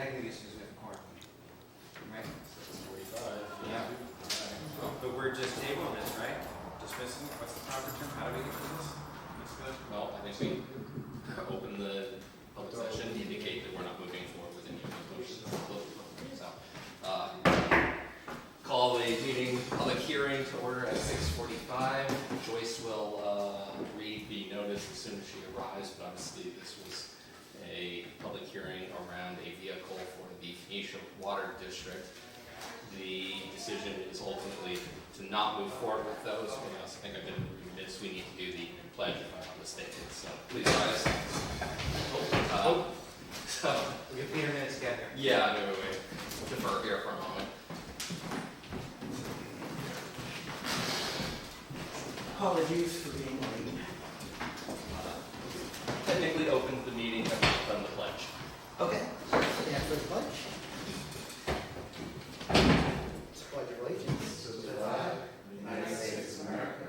technically it's just a quorum, right? 6:45. Yeah. But we're just tabling this, right? Dismissing, what's the proper term? How do we get to this? This good? Well, I think we open the public session, indicate that we're not moving forward with any of the motions. Close the public hearing. So, call the meeting, public hearing to order at 6:45. Joyce will read the notice as soon as she arrives, but obviously this was a public hearing around a vehicle for the Phoenicia Water District. The decision is ultimately to not move forward with those. I also think I've been remiss, we need to do the pledge if I'm not mistaken. So please rise. So We get Peter minutes to get here. yeah, wait. Defer here for a moment. Apologies for being late. Technically opens the meeting, but not done the pledge. Okay, after the pledge. Pledge of allegiance to the flag of the United States of America,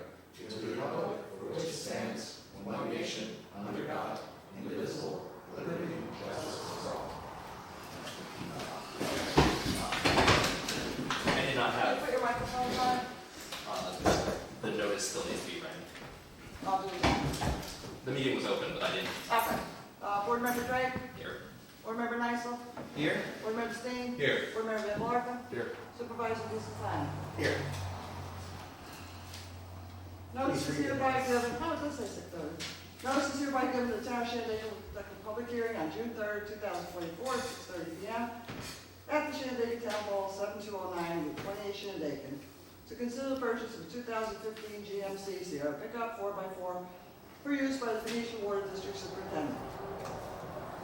to the republic for which it stands, one nation, under God, indivisible, with liberty and justice for all. I did not have, Put your microphones on. the notice still needs to be read. I'll do that. The meeting was open, but I didn't Okay. Board Member Drake, hear. Board Member Nysel, Here? Board Member Steen, Here. Board Member Van Blarken, Here. SupervisorLusitano. Here. Notice is Please read the hereby notice. given, how does this say 6:30? Notice is hereby given to the town of Shandaken that the public hearing on June 3rd, 2024, 6:30 p.m. at the Shandaken Town Hall, 7209, Route 28, Shandaken, to consider the purchase of a 2015 GMC Sierra pickup 4x4 for use by the Phoenicia Water District Superintendent.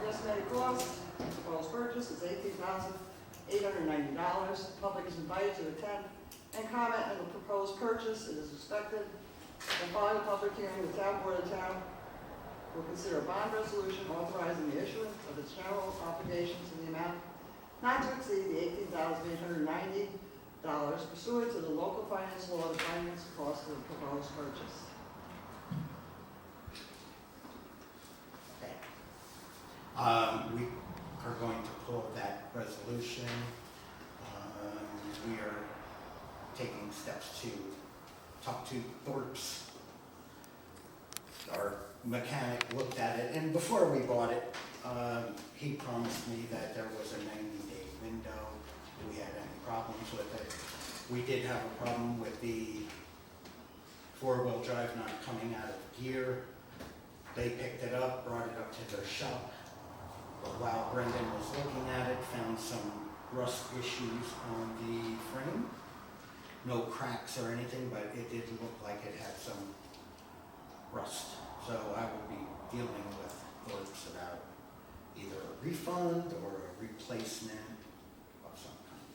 The estimated cost of the proposed purchase is $18,890. The public is invited to attend and comment on the proposed purchase. It is expected that following the public hearing, the town board of the town will consider a bond resolution authorizing the issuance of its general obligations in the amount not to exceed the $18,890 pursuant to the local finance law to finance the cost of the proposed purchase. We are going to pull that resolution. We are taking steps to talk to Thorpe's. Our mechanic looked at it, and before we bought it, he promised me that there was a 90-day window if we had any problems with it. We did have a problem with the four-wheel drive not coming out of gear. They picked it up, brought it up to their shop. While Brendan was looking at it, found some rust issues on the frame. No cracks or anything, but it did look like it had some rust. So I will be dealing with Thorpe's about either a refund or a replacement of some kind.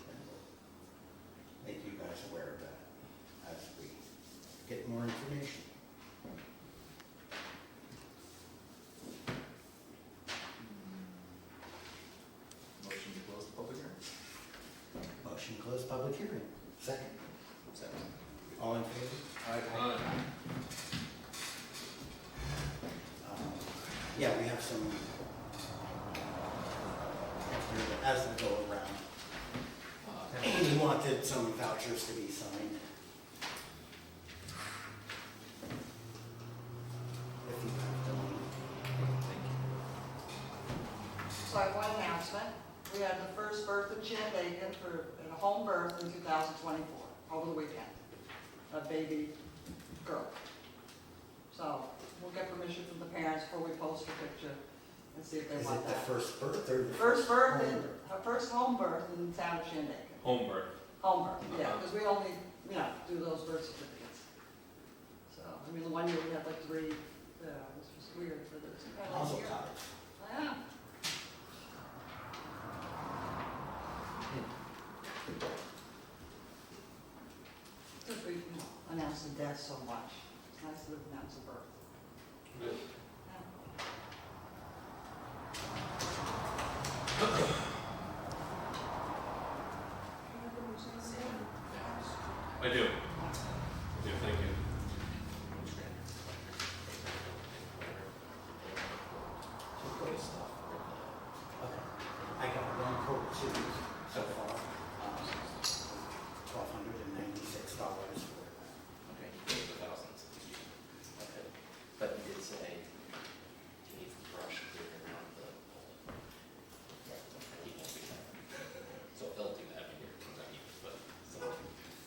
And we'll make you guys aware of that as we get more information. Motion to close the public hearing. Motion to close public hearing. Second. Second. All in favor? Yeah, we have some, as we go around. We wanted some vouchers to be signed. If you have them. So I have one announcement. We had the first birth in Shandaken for a home birth in 2024, over the weekend. A baby girl. So we'll get permission from the parents before we post the picture and see if they Is want it the that. first birth or the First birth, home in birth? her first home birth in the town of Shandaken. Home birth. Home birth, yeah, Uh-huh. because we only, do those birth certificates. So, I mean, the one year we had like 3, this was weird for the Mazel 2000 year. tov. Yeah. Since we announce the death so much, it's nice to announce the birth. Good. I do. Thank you. Just put his stuff. say he needs the brush cleared around the bullet. And he won't be there. So he'll do that when you're done, but, so,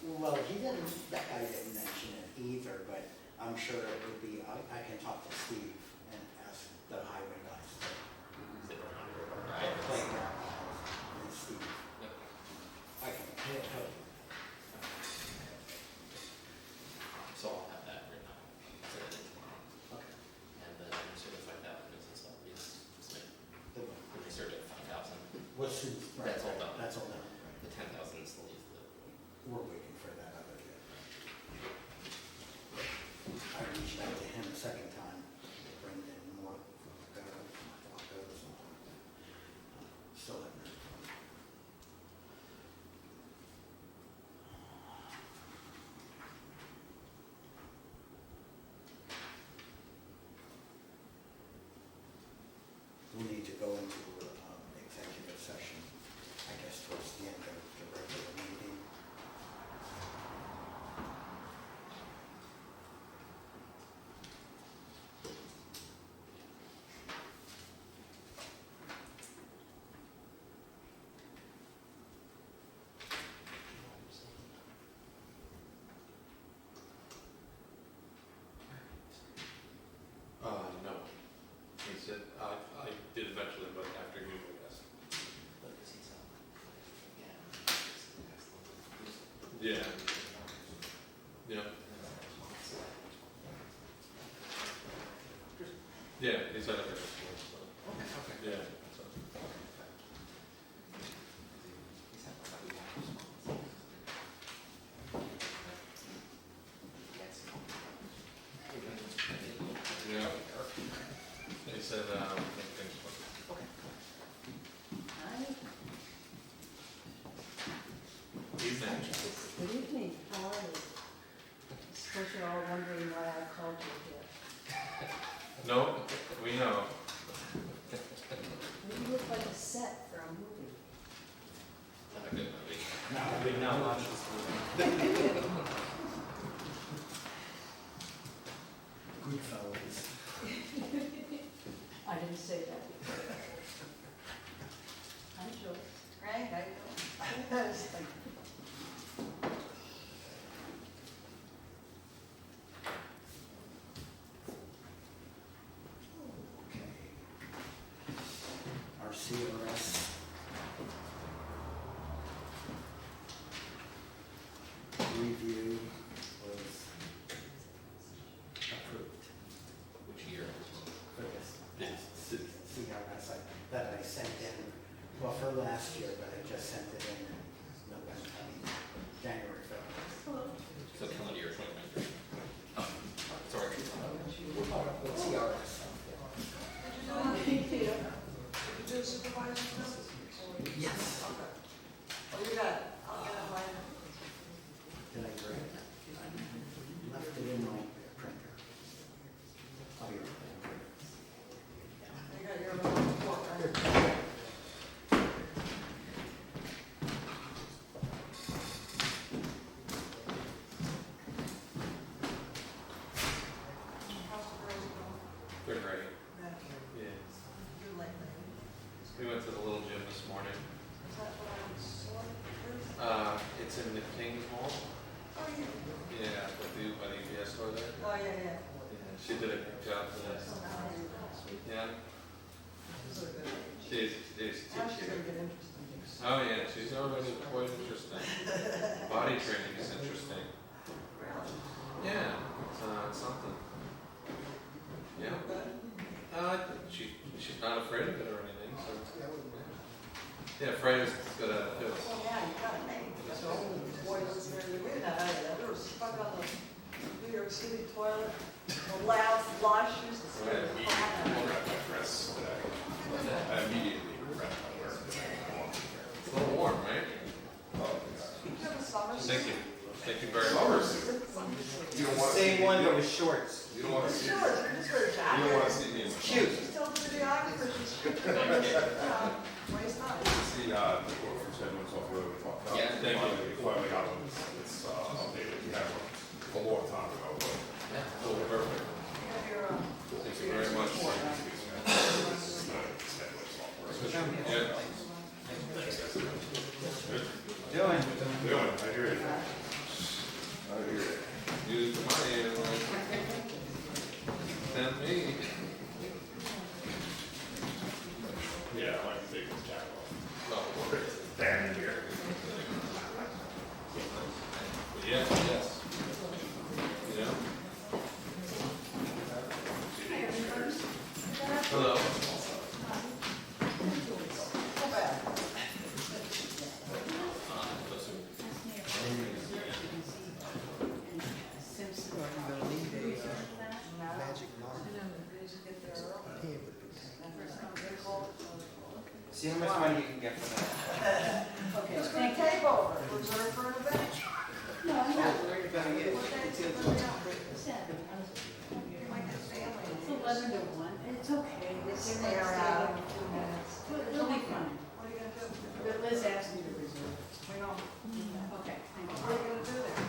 Well, that guy didn't mention it either, but I'm sure it would be, I can talk to Steve and ask the highway guys to zip around it. play Right. around and Steve. Yep. I can, he'll help you. So I'll have that written up, send it in tomorrow. Okay. And then certified that business stuff is submitted. The one. We can search at 5,000. What's soon? That's all done. That's all done. The 10,000 still needs the. We're waiting for that other bid. I reached out to him a second time, Brendan Moore, still haven't heard from him. We need to go into executive session, I guess, towards the end of the regular meeting. No. He said, I did eventually, but after you, I guess. Yeah. Yeah. Yeah, he said it. So. Yeah. So. Yeah. He said, evening. Good evening, how are you? I suppose you're all wondering why I called you here. No, we know. You look like a set for a movie. Not a good movie. No, Did not watch this movie. Goodfellas. I didn't say that. I'm Joyce. Frank, how you doing? Okay. Our CRS review was approved Which year? for this CRS that I sent in, well, for last year, but I just sent it in November, January, February. So calendar year 2023. Oh, sorry. We're talking about CRS. Did you do supervisor's notes? Yes. Oh, you got it. I'll get it later. Did I grab it? I left it in my printer. Oh, you're right. You got your little report, right? How's the girls going? They're great. Yeah. Yeah. You're late, maybe. We went to the little gym this morning. Is that what I saw? It's in the King's Mall. Oh, yeah. Yeah, by the UPS store there. Oh, yeah, yeah. Yeah, she did a great job today. Yeah, Those are good. she's too Now she's gonna cute. get interesting. Oh yeah, she's already quite interesting. Body training is interesting. Yeah, it's something. Yeah. She's not afraid of it or anything, so. Yeah, Fred is good at it too. Well, yeah, you got it made. So, boy, was there, we didn't have any of that. We were stuck on the New York City toilet, the loud flushes, the Right. regret my dress today. I immediately regret my wear today. It's a little warm, right? Oh, Thank you. Thank you very yeah. much. You don't want to see Same me. one but with shorts. You don't want to see. Sure, You just wear a jacket. don't want to see me in the. Cute. She's told the videographer she's waste time. See, the quote from 7 months off road we talked about. Yeah. Thank you. We finally got one. It's updated. We had one a long time ago, but Yeah. Cool, perfect. You have your, it's Send me. Yeah, I like to take this jacket off. No, Damn here. but yeah, yes. You know? Hello. Go back. Simpson. See how much money you can get for that. Okay, Just gonna thank you. tape over, reserve for an event. No, I'm not. You might get family. It's 11 to 1, and it's okay. Just They're stare not out. staying 2 minutes. It'll be fun. What are you gonna do? But Liz asked me to reserve. We know. Okay, thank What are you. you gonna do there?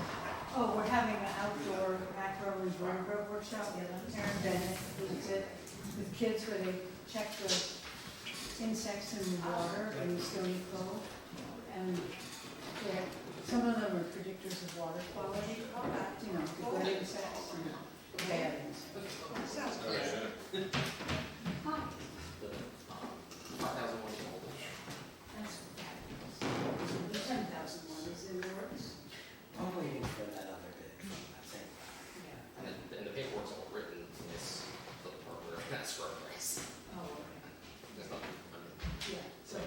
Oh, we're having an outdoor macro and vertebrate workshop. Aaron Bennett leads it with kids where they check the insects in the water in Stony Cove. And some of them are predictors of water quality, you know, the good insects and the bad insects. Sounds Oh, good. yeah. Hi. The 5,001 year old. That's fabulous. The 10,001 is in the works. I'm waiting for that other bid from that same guy. Yeah. And the paperwork's all written, it's the part where that's for a price. Oh, okay. There's nothing, I mean, Yeah, so,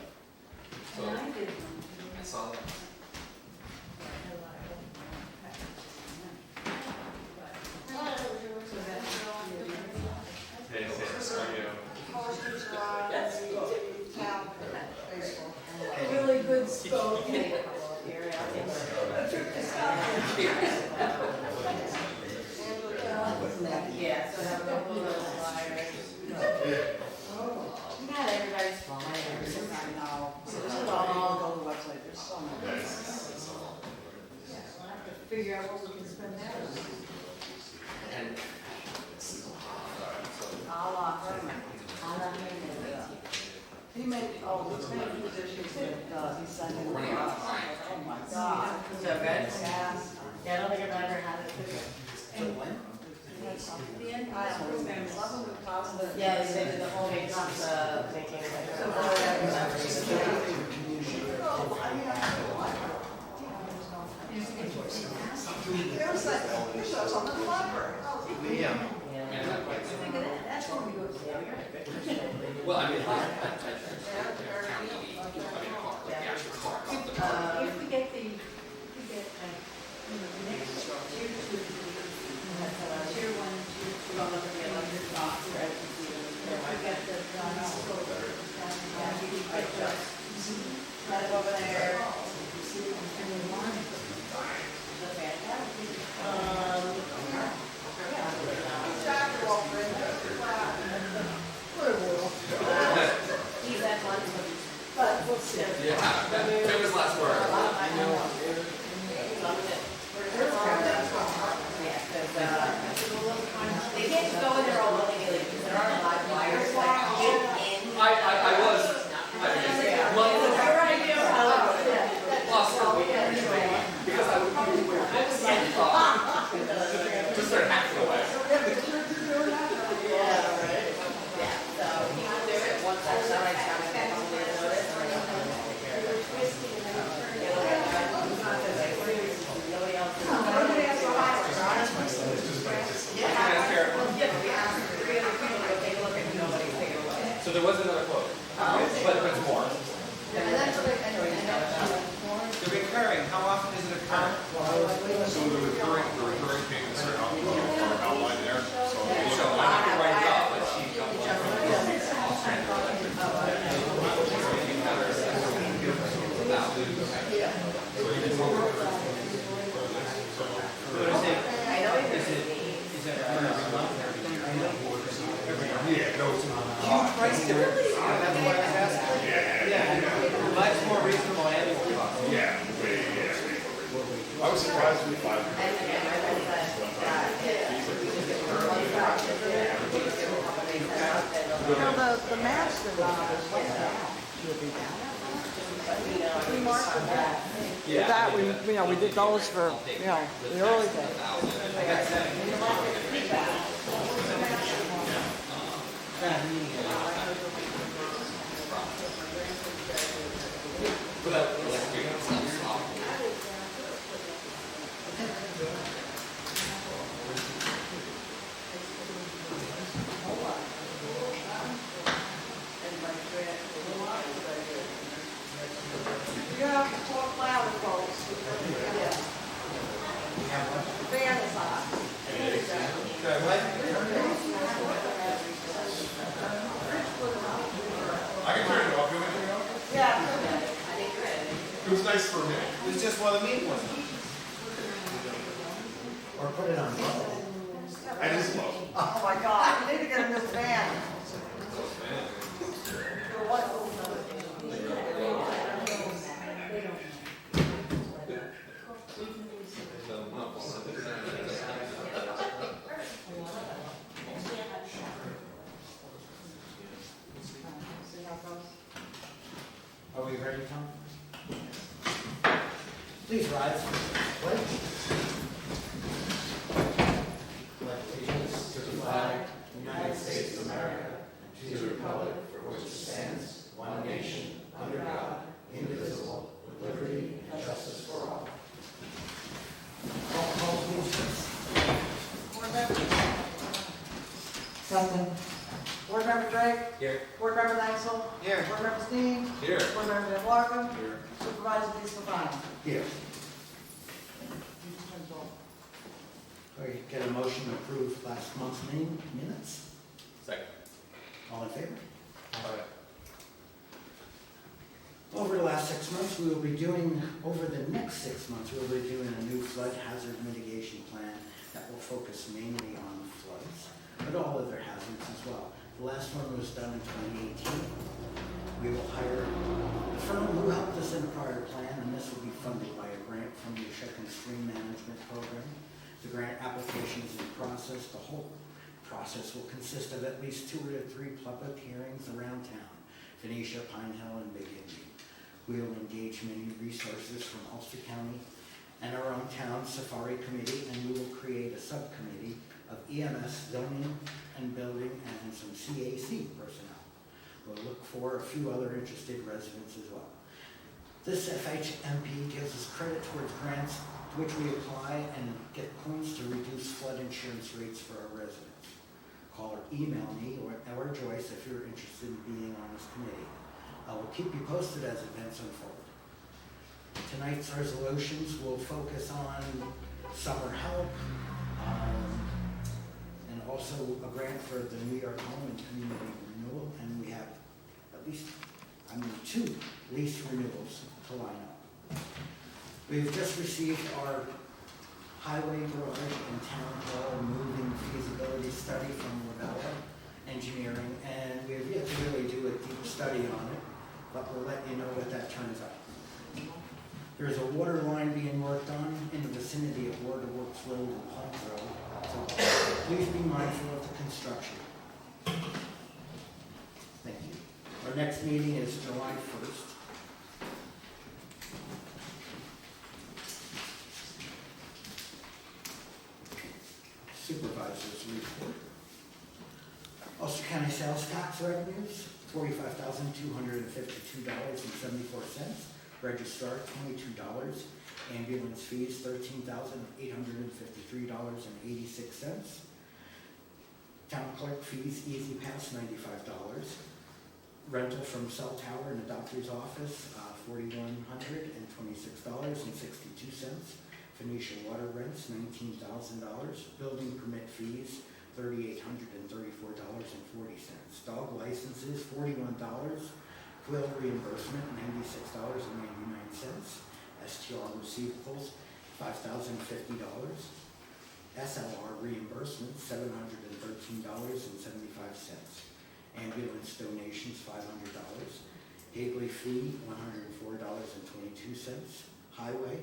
So- and I did one. I saw that. Hey, Sam, how are you? Posters are on the town Facebook. Really good spoken. Yeah, so have a couple of those flyers. Not everybody's flyers. I know. So this is all, go to the website, there's so many. Yeah, we'll have to figure out what we can spend that on. And I'll let him know. He made, oh, he's made positions that, he's sending. Running out of time. Oh my God. So good? Yes. Yeah, I don't think I've ever had it too. The end I of the don't know, program. some of the positive. Yeah, they did the whole big making it. There's that, he shows up in the library. Yeah. Think of that, that's when we go to. Well, I mean, If we get the, you know, the next tier 2, tier 1, tier 2. We got the, Right over there. and the line. Dr. Walker, He's at one. But we'll see. yeah, famous last word. They can't go in there all willy-nilly because there are live wires that get in. I was, well, Your idea of how it works. plus, because I would probably wear this and just start hacking away. Yeah, right. Yeah, so he will do it once that's done, I just gotta get on the notice. Nobody else is. Yeah, we asked 3 other people to go take a look and nobody's taken a look. So there was another quote, but it's more. And that's what I know. The recurring, how often is it occurring? So the recurring payments are outlined there, so. So I have to write it up, but she got I know it is. Is it every month, Yeah, no, it's huge price difference? That's what I was asking. Yeah, much more reasonable annual cost. yeah, way. I was surprised with 5. And again, I read that, You know, the master went down. We marked the back. Yeah. That, we did those for, the early days. I got 7. But electric stuff's awful. You have to talk louder, folks. Yeah. Fan is on. I can turn it off, you want me to turn it off? Yeah. It was nice for me. It was just one of the meeting ones. Or put it on low. That is low. Oh my God, we need to get a new fan. See how it goes? Are we ready, Tom? Please rise. Pledge. Pledge allegiance to the flag, United States of America, and to the republic for which it stands, one nation, under God, indivisible, with liberty and justice for all. Roll call, please. Board member? Something. Board member Drake? Here. Board member Langsell? Here. Board member Steen? Here. Board member Van Blarkum? Here. Supervisor DeStefano? Here. We get a motion to approve last month's minutes. Second. All in favor? Aye. Over the last 6 months, we will be doing, over the next 6 months, we'll be doing a new flood hazard mitigation plan that will focus mainly on floods, but all other hazards as well. The last one was done in 2018. We will hire the firm who helped us in the prior plan, and this will be funded by a grant from the Shandaken Stream Management Program. The grant application is in process. The whole process will consist of at least 2 to 3 public hearings around town, Phoenicia, Pine Hill, and Big Indian. We will engage many resources from Ulster County and our own town safari committee, and we will create a subcommittee of EMS, zoning and building, and some CAC personnel. We'll look for a few other interested residents as well. This FHMP gives us credit towards grants to which we apply and get points to reduce flood insurance rates for our residents. Call or email me or Joyce if you're interested in being on this committee. I will keep you posted as events unfold. Tonight's resolutions will focus on summer help, and also a grant for the New York Home and Community Renewal, and we have at least, 2 lease renewals to line up. We've just received our highway garage and town hall moving feasibility study from Lavella Engineering, and we have yet to really do a deep study on it, but we'll let you know what that turns out. There's a water line being worked on in the vicinity of Waterworks Road and Pond Road, so please be mindful of the construction. Thank you. Our next meeting is July 1st. Supervisors report. Ulster County sales tax revenues, $45,252.74. Registrar, $22. Ambulance fees, $13,853.86. Town clerk fees, Easy Pass, $95. Rental from cell tower in the doctor's office, $4,126.62. Phoenicia water rents, $19,000. Building permit fees, $3,834.40. Dog licenses, $41. Quill reimbursement, $96.99. STR receivables, $5,050. SLR reimbursement, $713.75. Ambulance donations, $500. Gateway fee, $104.22. Highway,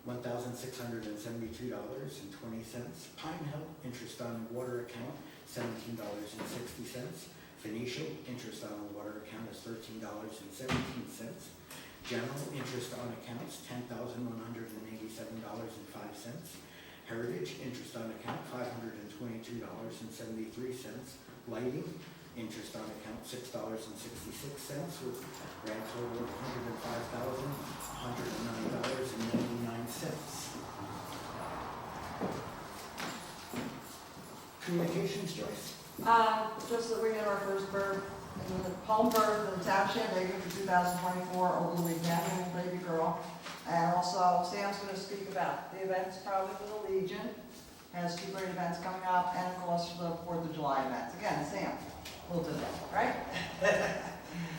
$1,672.20. Pine Hill, interest on water account, $17.60. Phoenicia, interest on water account is $13.17. General interest on accounts, $10,187.05. Heritage, interest on account, $522.73. Lighting, Interest on account $6.66 with grand total of $105,109.99. Communications, Joyce? Just that we had our first birth, home birth in the town of Shandaken for 2024 over the weekend, little baby girl. And also, Sam's going to speak about the events probably for the Legion, has 2 great events coming up, and of course for the 4th of July events. Again, Sam will do that, right?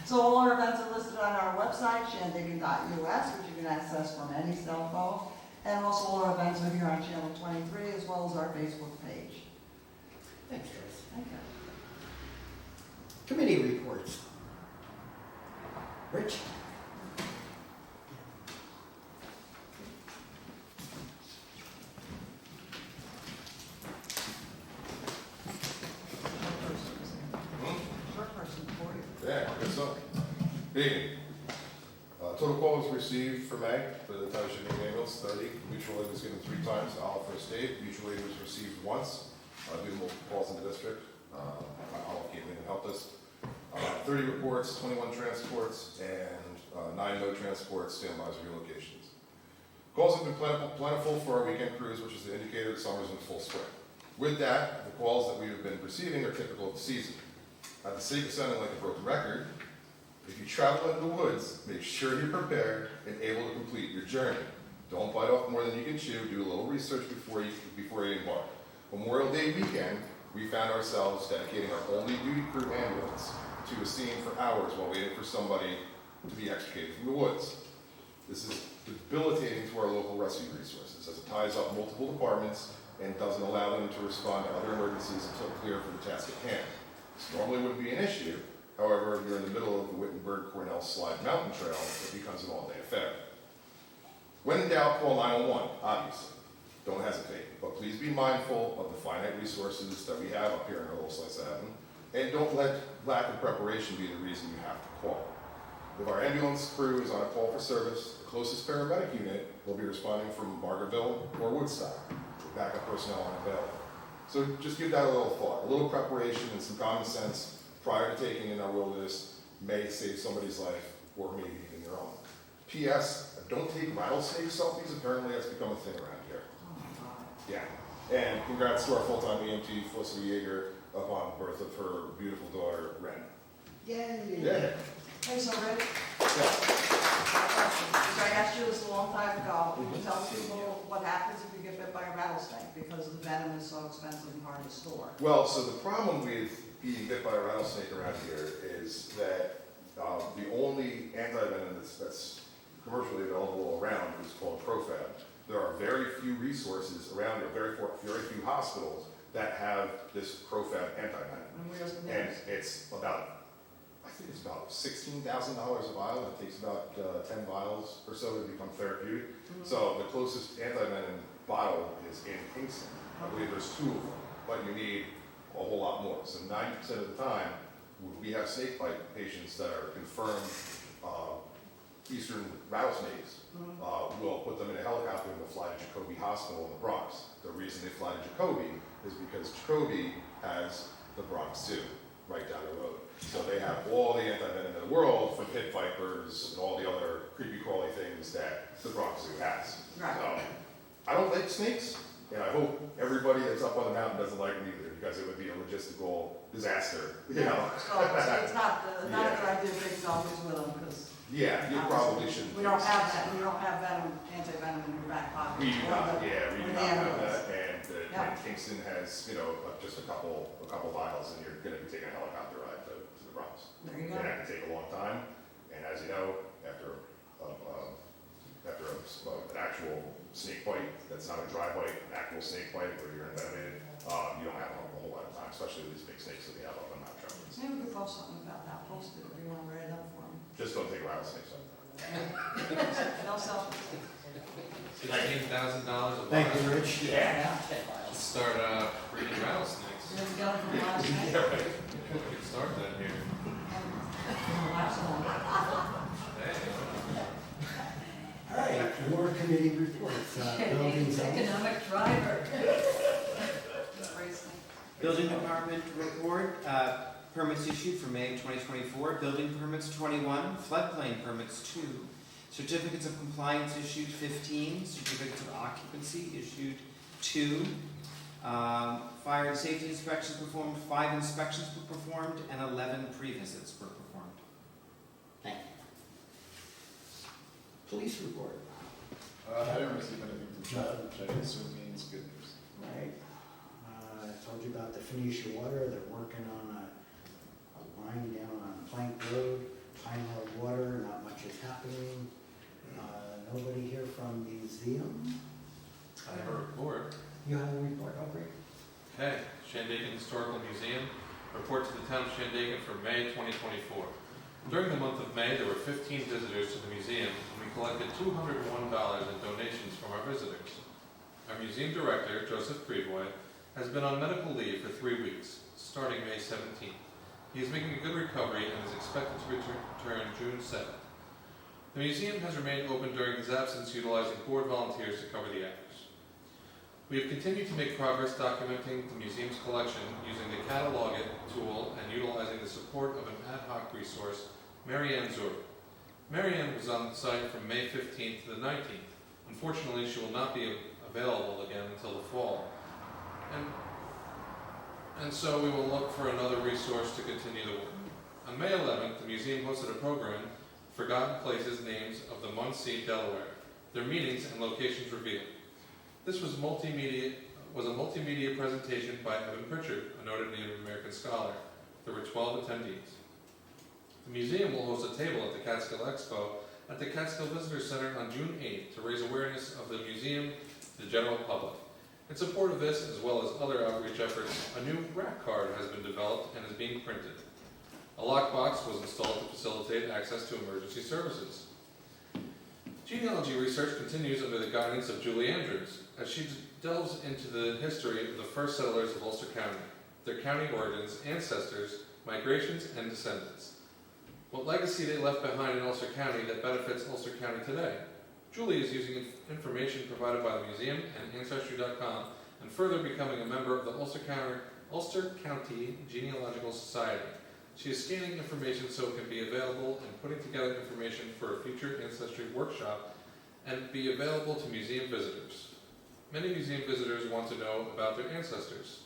So all our events are listed on our website, shandaken.us, which you can access from any cell phone. And also all our events are here on Channel 23, as well as our Facebook page. Thanks, Joyce. Thank you. Committee reports. Rich? Short person for you. Yeah, good stuff. Good evening. Total calls received for May for the Township Meeting ambulance, 30. Mutual aid was given 3 times, Olive first aid. Mutual aid was received once. Due to multiple calls in the district. Olive came in and helped us. 30 reports, 21 transports, and 9 no transports, standbys, relocations. Calls have been plentiful for our weekend cruise, which is the indicator that summer's in full swing. With that, the calls that we have been receiving are typical of the season. At the sake of sounding like a broken record, if you travel into the woods, make sure you're prepared and able to complete your journey. Don't bite off more than you can chew. Do a little research before you embark. Memorial Day weekend, we found ourselves dedicating our only duty crew ambulance to a scene for hours while waiting for somebody to be extricated from the woods. This is debilitating to our local rescue resources as it ties up multiple departments and doesn't allow them to respond to other emergencies until clear for the task at hand. This normally wouldn't be an issue. However, if you're in the middle of the Wittenberg-Cornell Slide Mountain Trail, it becomes an all-day affair. When in doubt, call 911, obviously. Don't hesitate, but please be mindful of the finite resources that we have up here in our little slice of heaven, and don't let lack of preparation be the reason you have to call. If our ambulance crew is on a call for service, the closest paramedic unit will be responding from Bargerville or Woodstock, with backup personnel unavailable. So just give that a little thought. A little preparation and some common sense prior to taking in our wilderness may save somebody's life, or maybe even your own. P.S. Don't take rattlesnake selfies. Apparently that's become a thing around here. Yeah. And congrats to our full-time EMT, Felicity Yeager, upon the birth of her beautiful daughter, Ren. Yay. Yeah. Hey, so Rick, Yeah. I asked you this a long time ago, you tell people what happens if you get bit by a rattlesnake, because the venom is so expensive and hard to store. Well, so the problem with being bit by a rattlesnake around here is that the only anti-venom that's commercially available around is called Profab. There are very few resources around here, very few hospitals that have this Profab anti-venom. And it's about, I think it's about $16,000 a vial, and it takes about 10 vials or so to become therapeutic. So the closest anti-venom bottle is in Kingston. I believe there's 2 of them, but you need a whole lot more. So 90% of the time, we have snake bite patients that are confirmed eastern rattlesnakes. We'll put them in a helicopter and we'll fly to Jacoby Hospital in the Bronx. The reason they fly to Jacoby is because Jacoby has the Bronx Zoo right down the road. So they have all the anti-venom in the world from pit vipers and all the other creepy crawly things that the Bronx Zoo has. Right. So I don't like snakes, and I hope everybody that's up on the mountain doesn't like them either, because it would be a logistical disaster, you know? So it's not a good idea to take selfies with them, because Yeah, you probably shouldn't. we don't have that, we don't have venom, anti-venom in your back pocket. We do not, yeah, we do not have that, and Yeah. Kingston has, you know, just a couple vials, and you're gonna be taking a helicopter ride to the Bronx. There you go. And that can take a long time, and as you know, after an actual snake bite, that's not a dry bite, an actual snake bite where you're envenomated, you don't have a whole lot of time, especially with these big snakes that we have up on Mount Travelers. Maybe we could post something about that, post it if you want to write it up for them. Just don't take rattlesnakes up. No selfies. $16,000 a Thank month. you, Rich. Yeah. Let's start breeding rattlesnakes. Then we got it from last night. Yeah, right. We can start that here. From the last one. Hey. All right, more committee reports. Buildings. Economic driver. Racing. Building Department report, permits issued for May of 2024, building permits 21, floodplain permits 2, certificates of compliance issued 15, certificates of occupancy issued 2, fire and safety inspections performed, 5 inspections were performed, and 11 pre-visits were performed. Thank you. Police report. I didn't receive anything from Chad, which I assume means good news. Right. I told you about the Phoenicia Water. They're working on a line down on Plank Road, Pine Hill Water. Not much is happening. Nobody here from museum. I have a report. You have a report, oh great. Okay, Shandaken Historical Museum, report to the town of Shandaken for May 2024. During the month of May, there were 15 visitors to the museum, and we collected $201 in donations from our visitors. Our museum director, Joseph Prevoy, has been on medical leave for 3 weeks, starting May 17th. He is making a good recovery and is expected to return June 7th. The museum has remained open during his absence, utilizing board volunteers to cover the hours. We have continued to make progress documenting the museum's collection using the Catalog It tool and utilizing the support of an ad hoc resource, Marianne Zur. Marianne was on site from May 15th to the 19th. Unfortunately, she will not be available again until the fall. And so we will look for another resource to continue the work. On May 11th, the museum hosted a program, Forgotten Places, Names of the Muncie, Delaware, their meanings and locations revealed. This was a multimedia presentation by Evan Pritchard, a noted Native American scholar. There were 12 attendees. The museum will host a table at the Catskill Expo at the Catskill Visitor Center on June 8th to raise awareness of the museum to the general public. In support of this, as well as other outreach efforts, a new rack card has been developed and is being printed. A lockbox was installed to facilitate access to emergency services. Genealogy research continues under the guidance of Julie Andrews, as she delves into the history of the first settlers of Ulster County, their county origins, ancestors, migrations, and descendants. What legacy they left behind in Ulster County that benefits Ulster County today. Julie is using information provided by the museum and Ancestry.com and further becoming a member of the Ulster County Genealogical Society. She is scanning information so it can be available and putting together information for a future ancestry workshop and be available to museum visitors. Many museum visitors want to know about their ancestors.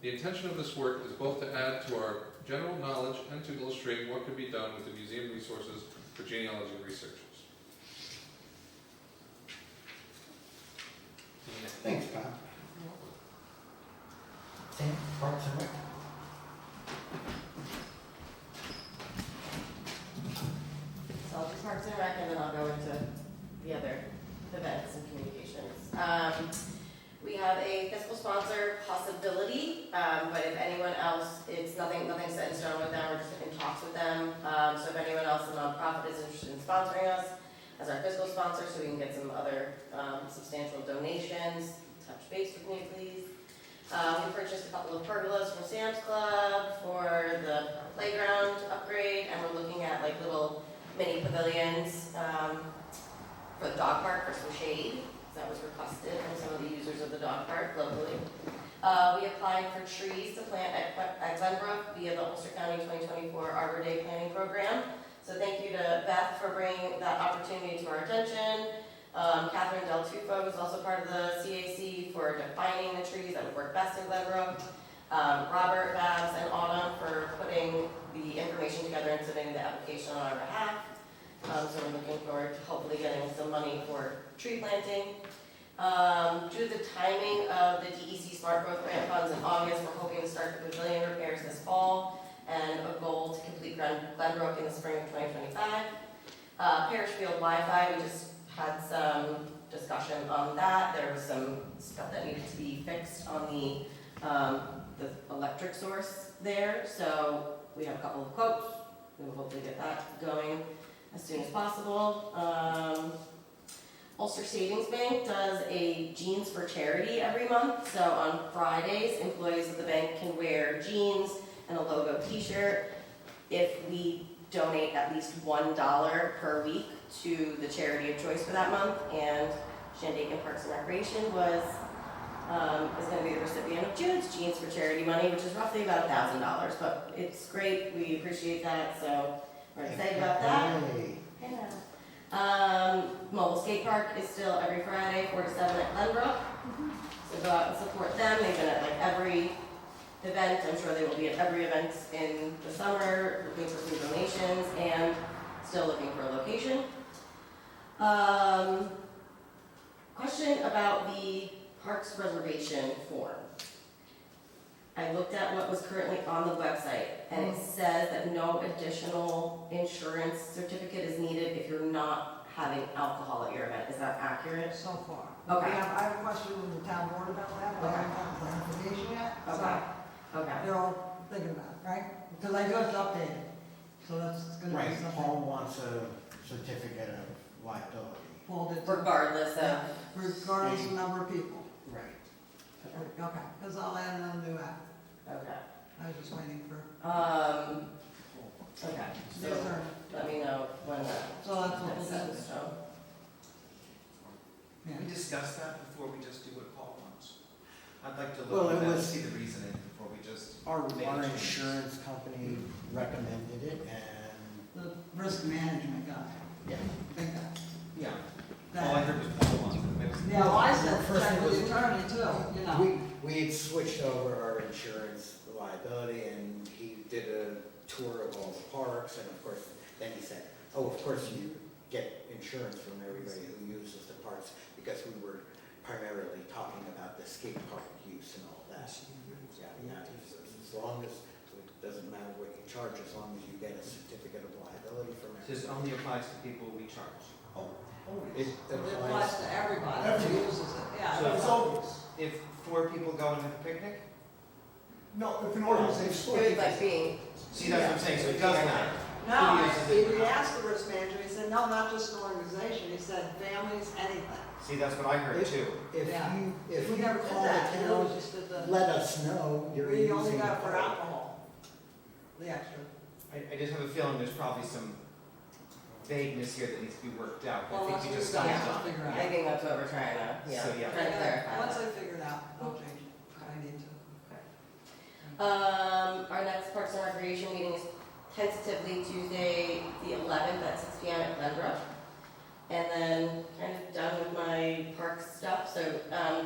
The intention of this work is both to add to our general knowledge and to illustrate what can be done with the museum resources for genealogy researchers. Thanks, Bob. Sam, Parks and Rec. So I'll do Parks and Rec, and then I'll go into the other events and communications. We have a fiscal sponsor possibility, but if anyone else, nothing's set in stone with them, we're just in talks with them. So if anyone else, a nonprofit, is interested in sponsoring us as our fiscal sponsor, so we can get some other substantial donations, touch base with me, please. We purchased a couple of pergolas from Sam's Club for the playground upgrade, and we're looking at like little mini pavilions for the dog park for some shade. That was requested from some of the users of the dog park locally. We applied for trees to plant at Glenbrook via the Ulster County 2024 Arbor Day Planning Program. So thank you to Beth for bringing that opportunity to our attention. Catherine Del Tufo, who's also part of the CAC, for defining the trees that would work best in Glenbrook. Robert, Babs, and Autumn for putting the information together and submitting the application on our behalf. So we're looking forward to hopefully getting some money for tree planting. Due to the timing of the DEC Smart Growth Grant funds in August, we're hoping to start the pavilion repairs this fall and a goal to complete Glenbrook in the spring of 2025. Parish Field Wi-Fi, we just had some discussion on that. There was some stuff that needed to be fixed on the electric source there. So we have a couple of quotes. We will hopefully get that going as soon as possible. Ulster Savings Bank does a Jeans for Charity every month. So on Fridays, employees of the bank can wear jeans and a logo t-shirt if we donate at least $1 per week to the charity of choice for that month. And Shandaken Parks and Recreation was is gonna be the recipient of Jude's Jeans for Charity money, which is roughly about $1,000, but it's great, we appreciate that, so we're excited about that. Hey. Mobile skate park is still every Friday, 4 to 7 at Glenbrook. So go out and support them. They've been at like every event. I'm sure they will be at every event in the summer, looking for some donations and still looking for a location. Question about the parks reservation form. I looked at what was currently on the website, and it says that no additional insurance certificate is needed if you're not having alcohol at your event. Is that accurate? So far. Okay. I have a question with the town board about that, but I haven't gotten clarification yet. So Okay. they're all thinking about it, right? Because I just updated, so that's gonna be Right, something. Paul wants a certificate of liability. Paul did, Regardless of, regardless of the number of people. Right. Okay, because I'll add it on the new app. okay. I was just waiting for Okay, their so turn. let me know when that So that's what is we'll set do. in stone. Yeah. We discussed that before we just do what Paul wants. I'd like to Well, look at it that and was- see the reasoning before we just Our make a change. insurance company recommended it, and, The risk management guy, yeah. I think that. Yeah, that- all I heard was Paul wanted it. It was- Yeah, well, I said First check it with the was- attorney too, you know. We had switched over our insurance liability, and he did a tour of all the parks, and of course, then he said, oh, of course you get insurance from everybody who uses the parks, because we were primarily talking about the skate park use and all that. Yeah, as long as, it doesn't matter what you charge, as long as you get a certificate of liability from This everybody. only applies to people we charge. It It applies to everybody who uses it, yeah. So it's everybody. If 4 people go and have a picnic? No, if an organization. It was like being, See, that's what I'm saying, so it does matter. No, Who uses it? he asked the risk manager, he said, no, not just an organization, he said families, anything. See, that's what I heard too. If Yeah. if We you never did call the that, you know, we town, just did the, let us know you're using. we only got it for the park. alcohol. The extra. I just have a feeling there's probably some vagueness here that needs to be worked out. Well, I once think we we just got got it, it we'll done. figure it I out. think that's what we're trying to, So, yeah. trying to clarify Once that. I figure it out, I'll change it, if I need to. Our next Parks and Recreation meeting is tentatively Tuesday, the 11th at 6 p.m. at Glenbrook. And then kind of done with my park stuff, so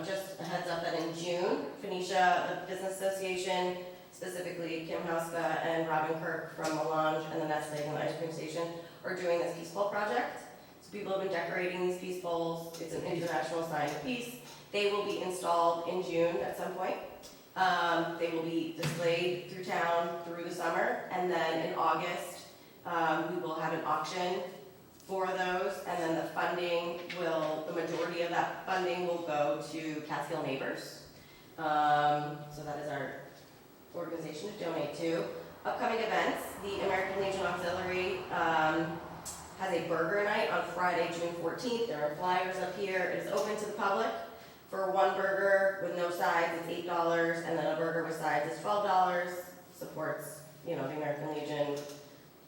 just a heads up that in June, Phoenicia, the Business Association, specifically Kim Hauska and Robin Kirk from Melange and the Nest Egg and Ice Cream Station are doing this peace pole project. So people have been decorating these peace poles, it's an international sign of peace. They will be installed in June at some point. They will be displayed through town through the summer, and then in August, we will have an auction for those, and then the majority of that funding will go to Catskill Neighbors. So that is our organization to donate to. Upcoming events, the American Legion Auxiliary has a burger night on Friday, June 14th. There are flyers up here. It is open to the public. For one burger with no sides, it's $8, and then a burger with sides is $12. Supports, the American Legion,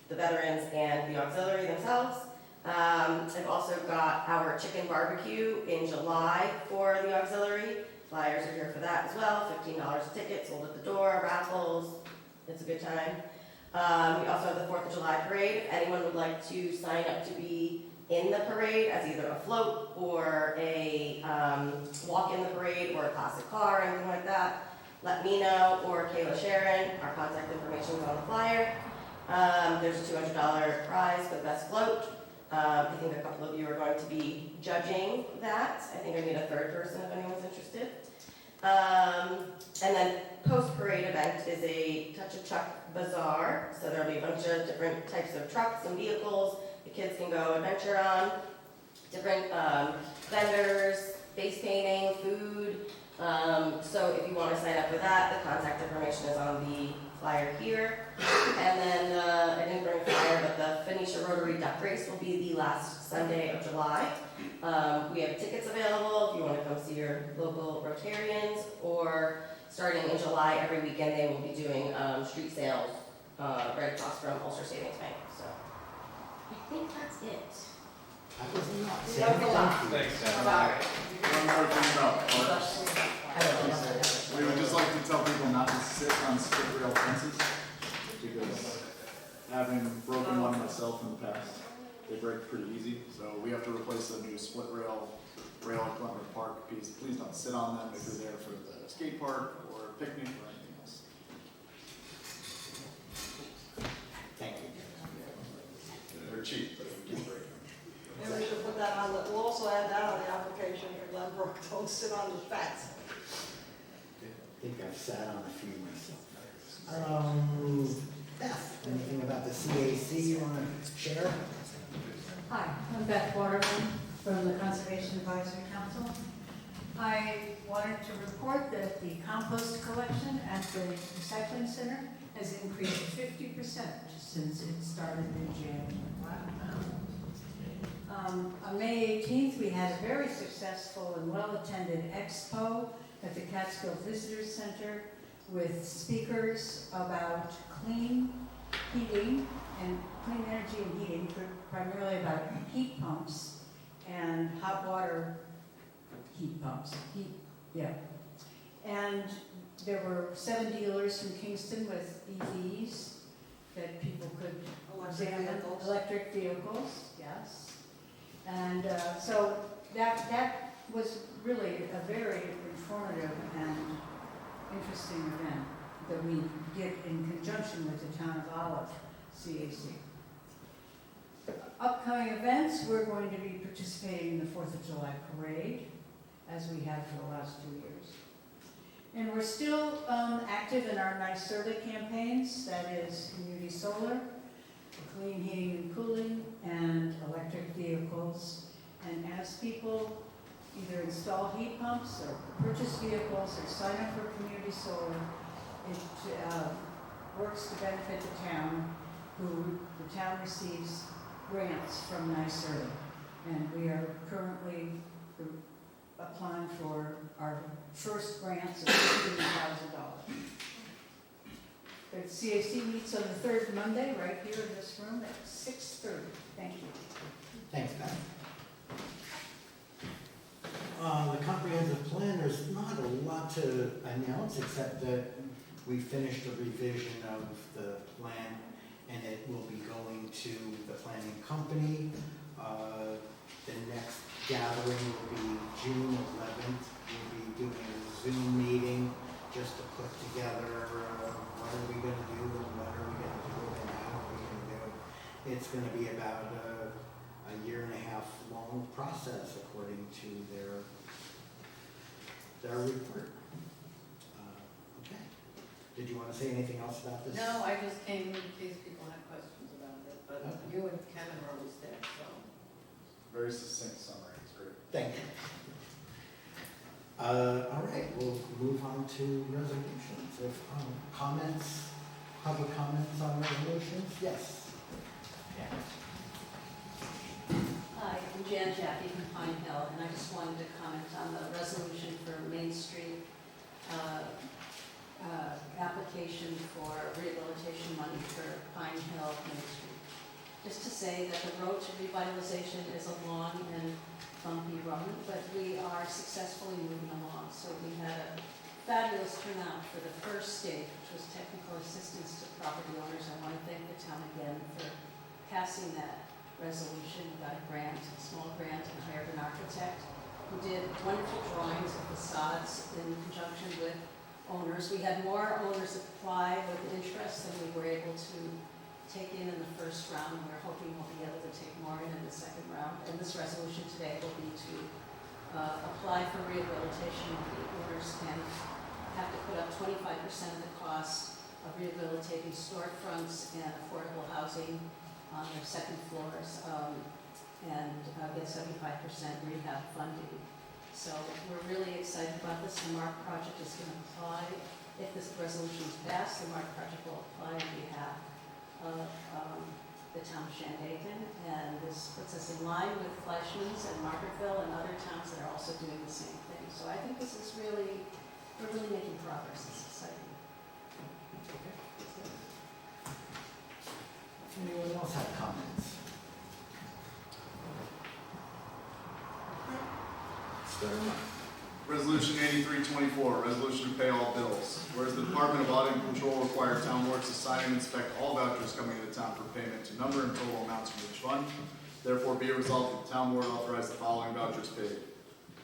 the veterans, and the auxiliary themselves. I've also got our chicken barbecue in July for the auxiliary. Flyers are here for that as well. $15 a ticket, sold at the door, raffles. It's a good time. We also have the 4th of July parade. If anyone would like to sign up to be in the parade as either a float or a walk in the parade or a classic car or anything like that, let me know, or Kayla Sharon. Our contact information is on the flyer. There's a $200 prize for the best float. I think a couple of you are going to be judging that. I think I need a third person if anyone's interested. And then post-parade event is a Touch a Chuck Bazaar. So there'll be a bunch of different types of trucks and vehicles the kids can go adventure on. Different vendors, face painting, food. So if you want to sign up for that, the contact information is on the flyer here. And then, I didn't bring a flyer, but the Phoenicia Rotary Duck Race will be the last Sunday of July. We have tickets available if you want to come see your local Rotarians, or starting in July, every weekend they will be doing street sales right across from Ulster Savings Bank. So I think that's it. That was nuts. That was a lot. Thanks, Sam. Sorry. One more thing about parks. I don't know what that We would just like to tell people not to sit on split rail fences, because having broken one myself in the past, they break pretty easy, so we have to replace a new split rail at Columbia Park. Please don't sit on them if you're there for the skate park or picnic or anything else. Thank you. They're cheap, but we can break them. Maybe we should put that on, we'll also add that on the application for Glenbrook, don't sit on the fence. I think I've sat on a few myself. Beth, anything about the CAC you want to share? Hi, I'm Beth Waterman from the Conservation Advisory Council. I wanted to report that the compost collection at the recycling center has increased 50% since it started in January. On May 18th, we had a very successful and well-attended expo at the Catskill Visitors Center with speakers about clean heating and clean energy and heating, primarily about heat pumps and hot water heat pumps. And there were 7 dealers from Kingston with EVs that people could examine. Electric vehicles, yes. And so that was really a very informative and interesting event that we did in conjunction with the Town of Olive CAC. Upcoming events, we're going to be participating in the 4th of July parade, as we have for the last 2 years. And we're still active in our NYSERDA campaigns, that is community solar, clean heating and cooling, and electric vehicles. And as people either install heat pumps or purchase vehicles or sign up for community solar, it works to benefit the town, who the town receives grants from NYSERDA. And we are currently applying for our first grants of $15,000. The CAC meets on the 3rd Monday, right here in this room at 6:30. Thank you. Thanks, Beth. The comprehensive plan, there's not a lot to announce, except that we finished a revision of the plan, and it will be going to the planning company. The next gathering will be June 11th. We'll be doing a Zoom meeting just to put together what are we going to do and what are we going to do and how are we going to do it. It's going to be about a 1.5 year long process according to their report. Okay. Did you want to say anything else about this? No, I just came in case people had questions about it, but Okay. you and Kevin are always there, so. Very succinct summary, it's great. Thank you. All right, we'll move on to resolutions. If comments, public comments on resolutions? Yes. Yeah. Hi, I'm Jan Jaffe from Pine Hill, and I just wanted to comment on the resolution for Main Street application for rehabilitation money for Pine Hill Main Street. Just to say that the road to revitalization is a long and bumpy road, but we are successfully moving along. So we had a fabulous turnout for the first stage, which was technical assistance to property owners. I want to thank the town again for passing that resolution. We got a grant, a small grant, and hired an architect who did wonderful drawings of facades in conjunction with owners. We had more owners apply with interest than we were able to take in the first round. We're hoping we'll be able to take more in the second round. And this resolution today will be to apply for rehabilitation. The owners can have to put up 25% of the cost of rehabilitating storefronts and affordable housing on their second floors, and get 75% rehab funding. So we're really excited about this. The MARC project is going to apply. If this resolution is passed, the MARC project will apply on behalf of the town of Shandaken, and this puts us in line with Fleischmann's and Margaretville and other towns that are also doing the same thing. So I think this is really, we're really making progress. It's exciting. Anyone else have comments? Start off. Resolution 8324, resolution to pay all bills. Whereas the Department of Audit and Control required town boards to sign and inspect all vouchers coming into town for payment to number and total amounts from each fund. Therefore, be it resolved that the town board authorize the following vouchers paid.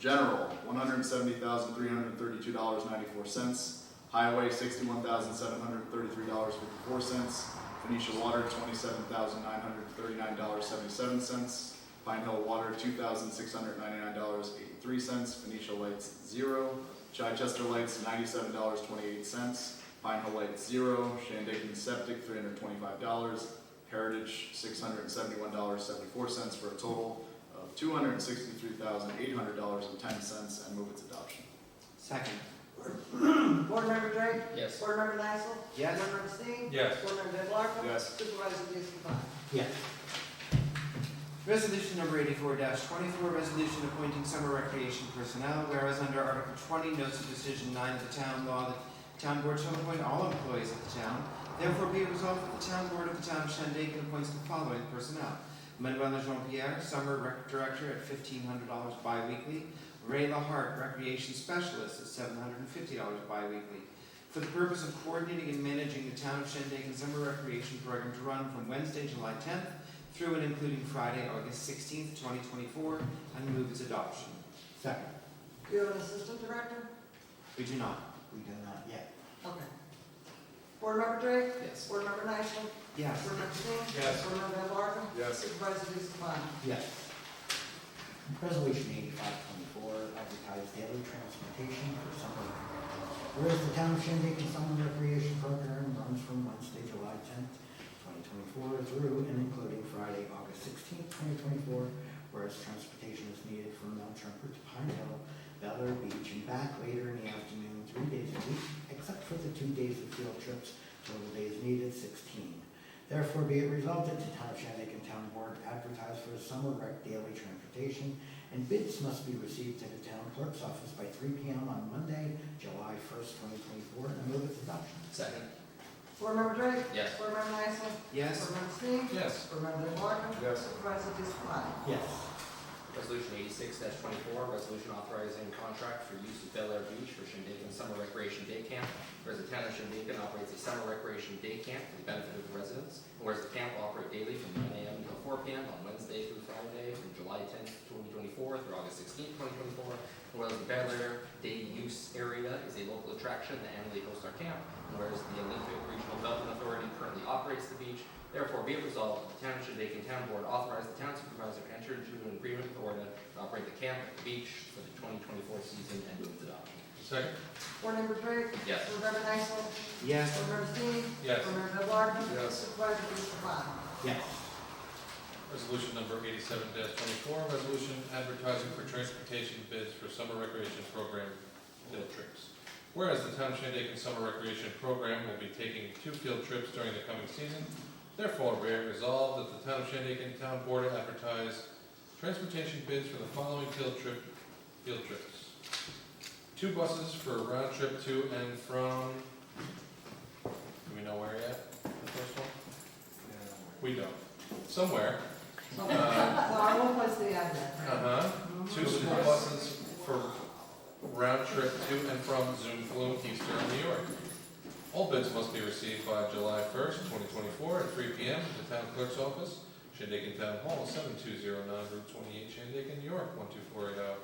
General, $170,332.94. Highway, $61,733.54. Phoenicia Water, $27,939.77. Pine Hill Water, $2,699.83. Phoenicia Lights, 0. Chichester Lights, $97.28. Pine Hill Lights, 0. Shandaken Septic, $325. Heritage, $671.74 for a total of $263,800.10, and move its adoption. Second. Board Member Drake? Yes. Board Member Nysel? Yes. Board Member Steen? Yes. Board Member Van Blarkum? Yes. Supervisor Leeson? Yes. Resolution number 84-24, resolution appointing summer recreation personnel, whereas under Article 20, notes of decision 9 of the town law, the town board shall appoint all employees of the town. Therefore be it resolved that the town board of the town of Shandaken appoints the following personnel. Manuela Jean-Pierre, summer rec director at $1,500 bi-weekly. Ray LaHart, recreation specialist at $750 bi-weekly. For the purpose of coordinating and managing the town of Shandaken summer recreation program to run from Wednesday, July 10th, through and including Friday, August 16th, 2024, and move its adoption. Second. Do you have an assistant director? We do not. We do not yet. Okay. Board Member Drake? Yes. Board Member Nysel? Yes. Board Member Steen? Yes. Board Member Van Blarkum? Yes. Supervisor Leeson? Yes. Resolution 8524, advertise daily transportation for summer. Whereas the town of Shandaken summer recreation program runs from Wednesday, July 10th, 2024 through and including Friday, August 16th, 2024, whereas transportation is needed from Mount Trumper to Pine Hill, Bel Air Beach, and back later in the afternoon, 3 days a week, except for the 2 days of field trips, total days needed, 16. Therefore, be it resolved that the town of Shandaken Town Board advertise for summer rec daily transportation, and bids must be received to the town clerk's office by 3 p.m. on Monday, July 1st, 2024, and move its adoption. Second. Board Member Drake? Yes. Board Member Nysel? Yes. Board Member Steen? Yes. Board Member Van Blarkum? Yes. Supervisor Leeson? Yes. Resolution 86-24, resolution authorizing contract for use of Bel Air Beach for Shandaken Summer Recreation Day Camp. Whereas the town of Shandaken operates a summer recreation day camp for the benefit of the residents. And whereas the camp will operate daily from 9 a.m. until 4 p.m. on Wednesday through Friday from July 10th, 2024 through August 16th, 2024. And whereas the Bel Air Day Use Area is a local attraction that annually hosts our camp. And whereas the Olympic Regional Development Authority currently operates the beach, therefore be it resolved that the town of Shandaken Town Board authorize the town supervisor to enter into an agreement with ORDA to operate the camp at the beach for the 2024 season and move its adoption. Second. Board Member Drake? Yes. Board Member Nysel? Yes. Board Member Steen? Yes. Board Member Van Blarkum? Yes. Supervisor Leeson? Yes. Resolution number 87-24, resolution advertising for transportation bids for summer recreation program field trips. Whereas the town of Shandaken summer recreation program will be taking 2 field trips during the coming season, therefore be it resolved that the town of Shandaken Town Board advertise transportation bids for the following field trips. 2 buses for a round trip to and from, do we know where yet, the first one? We don't. Somewhere. So I won't place the ad Uh-huh. 2 school buses for round trip to and from Zoom Flume, Eastern New York. All bids must be received by July 1st, 2024 at 3 p.m. at the town clerk's office, Shandaken Town Hall, 7209 Route 28, Shandaken, New York, 12480.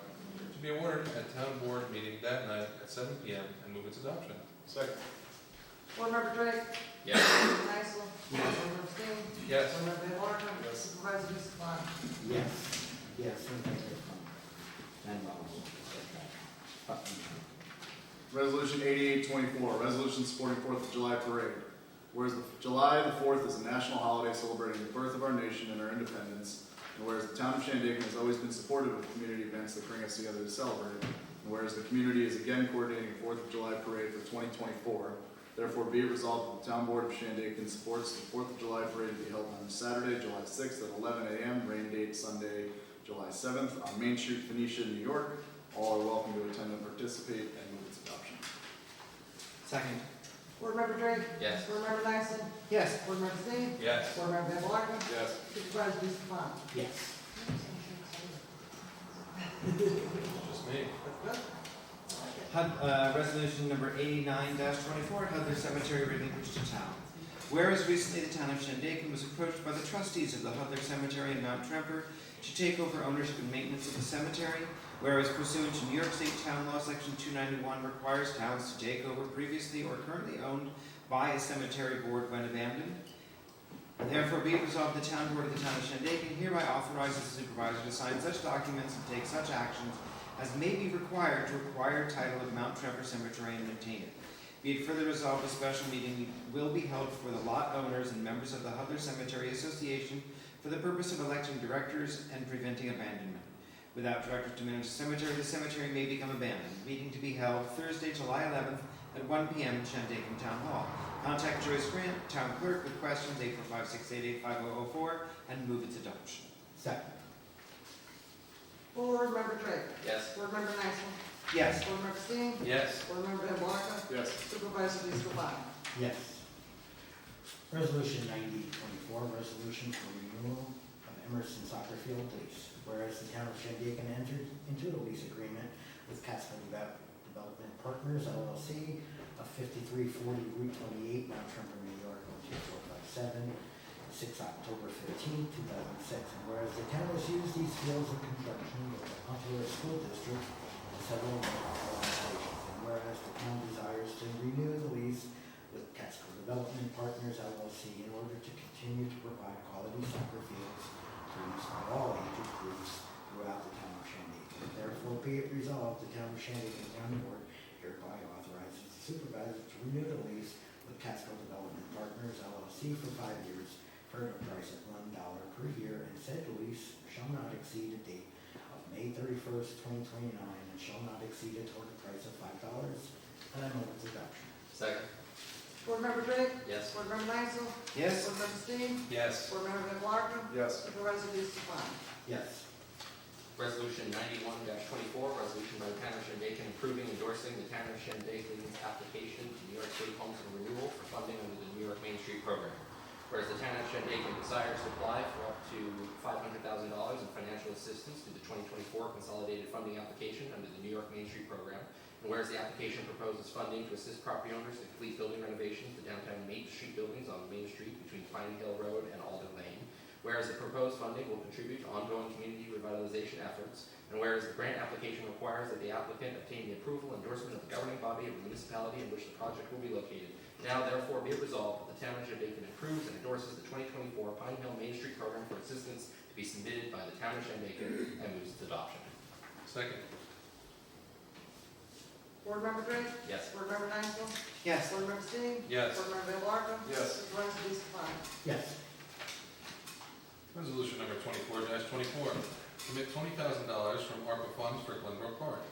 To be awarded at town board meeting that night at 7 p.m. and move its adoption. Second. Board Member Drake? Yes. Board Member Nysel? Yes. Board Member Steen? Yes. Board Member Van Blarkum? Yes. Supervisor Leeson? Yes. Yes. And Resolution 8824, resolution supporting 4th of July parade. Whereas July the 4th is a national holiday celebrating the birth of our nation and our independence, and whereas the town of Shandaken has always been supportive of community events that bring us together to celebrate, and whereas the community is again coordinating 4th of July parade for 2024, therefore be it resolved that the town board of Shandaken supports the 4th of July parade to be held on Saturday, July 6th at 11 a.m., rain date Sunday, July 7th on Main Street, Phoenicia, New York. All are welcome to attend and participate and move its adoption. Second. Board Member Drake? Yes. Board Member Nysel? Yes. Board Member Steen? Yes. Board Member Van Blarkum? Yes. Supervisor Leeson? yes. Just me. Good. Resolution number 89-24, Hudler Cemetery relinquished to town. Whereas recently the town of Shandaken was approached by the trustees of the Hudler Cemetery in Mount Tremper to take over ownership and maintenance of the cemetery, whereas pursuant to New York State Town Law Section 291 requires towns to take over previously or currently owned by a cemetery board when abandoned. Therefore, be it resolved, the town board of the town of Shandaken hereby authorizes the supervisor to sign such documents and take such actions as may be required to acquire title of Mount Tremper Cemetery and maintain it. Be it further resolved, a special meeting will be held for the lot owners and members of the Hudler Cemetery Association for the purpose of electing directors and preventing abandonment. Without directors to manage the cemetery may become abandoned. Meeting to be held Thursday, July 11th at 1 p.m. in Shandaken Town Hall. Contact Joyce Grant, Town Clerk, with questions 845-688-5004 and move its adoption. Second. Board Member Drake. Yes. Board Member Nysel. Yes. Board Member Steen. Yes. Board Member Van Blarka. Yes. Supervisor Leescott. Yes. Resolution 90-24, resolution for renewal of Emerson Soccer Field lease. Whereas the town of Shandaken entered into a lease agreement with Catskill Development Partners, LLC, of 5340 Route 28, Mount Tremper, New York, 12457, 6 October 15, 2006. And whereas the town has used these fields in conjunction with the Hunter School District and several medical organizations. And whereas the town desires to renew the lease with Catskill Development Partners, LLC, in order to continue to provide quality soccer fields for use by all age groups throughout the town of Shandaken. Therefore, be it resolved, the town of Shandaken Town Board hereby authorizes the supervisor to renew the lease with Catskill Development Partners, LLC, for 5 years for a price of $1 per year, and said lease shall not exceed a date of May 31st, 2029, and shall not exceed a total price of $5. And I move its adoption. Second. Board Member Drake. Yes. Board Member Nysel. Yes. Board Member Steen. Yes. Board Member Van Blarka. Yes. Supervisor Leescott. Yes. Resolution 91-24, resolution by the town of Shandaken approving endorsing the town of Shandaken's application to New York State Homes and Renewal for funding under the New York Main Street Program. Whereas the town of Shandaken desires to apply for up to $500,000 in financial assistance through the 2024 Consolidated Funding Application under the New York Main Street Program. And whereas the application proposes funding to assist property owners to complete building renovations to downtown Main Street buildings on Main Street between Pine Hill Road and Alder Lane. Whereas the proposed funding will contribute to ongoing community revitalization efforts, and whereas the grant application requires that the applicant obtain the approval and endorsement of the governing body of the municipality in which the project will be located. Now therefore be it resolved that the town of Shandaken approves and endorses the 2024 Pine Hill Main Street Program for assistance to be submitted by the town of Shandaken and moves its adoption. Second. Board Member Drake. Yes. Board Member Nysel. Yes. Board Member Steen. Yes. Board Member Van Blarka. Yes. Supervisor Leescott. Yes. Resolution number 24-24, commit $20,000 from ARPA funds for Glenbrook Park.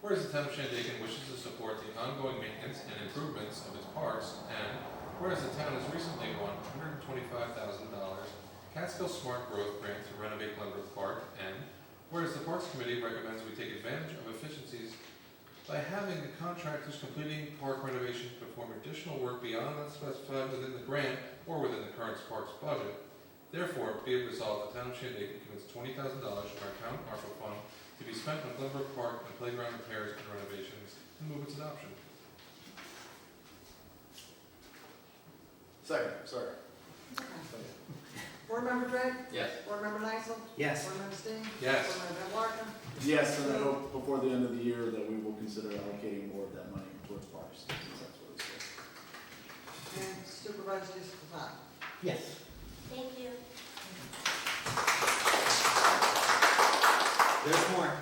Whereas the town of Shandaken wishes to support the ongoing maintenance and improvements of its parks, and whereas the town has recently won $125,000 Catskill Smart Growth Grant to renovate Glenbrook Park, and whereas the Parks Committee recommends we take advantage of efficiencies by having the contractors completing park renovations perform additional work beyond that specified within the grant or within the current parks budget. Therefore, be it resolved, the town of Shandaken commits $20,000 from our town ARPA fund to be spent on Glenbrook Park and playground repairs and renovations, and move its adoption. Second, sorry. Board Member Drake. Yes. Board Member Nysel. Yes. Board Member Steen. Yes. Board Member Van Blarka. Yes, and I hope before the end of the year that we will consider allocating more of that money towards parks, because that's what it's for. And Supervisor Leescott. Yes. Thank you. There's more.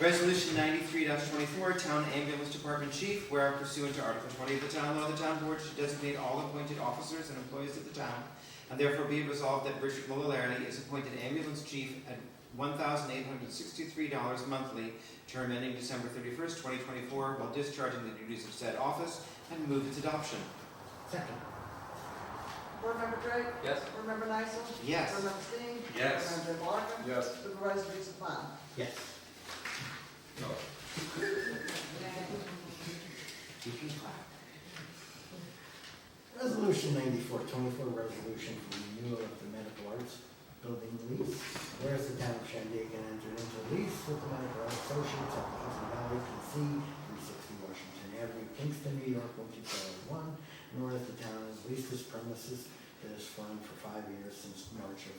Resolution 93-24, Town Ambulance Department Chief, where pursuant to Article 20 of the Town Law, the Town Board should designate all appointed officers and employees of the town, and therefore be it resolved that Bridget Mullerary is appointed Ambulance Chief at $1,863 monthly, term ending December 31st, 2024, while discharging the duties of said office, and move its adoption. Second. Board Member Drake. Yes. Board Member Nysel. Yes. Board Member Steen. Yes. Board Member Van Blarka. Yes. Supervisor Leescott. Yes. You can clap. Resolution 94-24, resolution for renewal of the medical arts building lease. Whereas the town of Shandaken entered into a lease with the medical arts associates at the Hudson Valley PC Kingston, New York, 12401, in order that the town has leased this premises to this firm for 5 years since March of